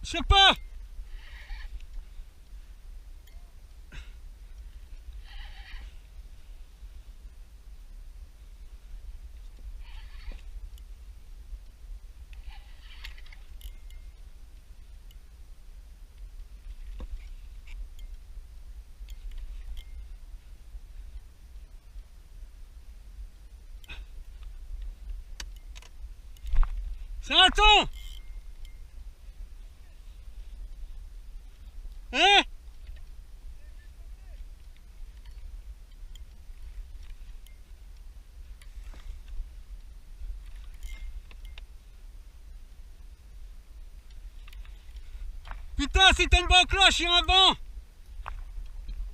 Je sais pas. C'est un thon. Hein? Putain, si t'as une bonne cloche, il y a un banc.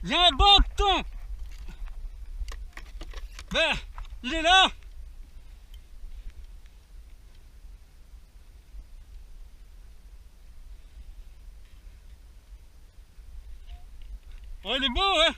Il y a un banc de thon. Ben, il est là. Oh, il est beau, hein?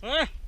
Ouais.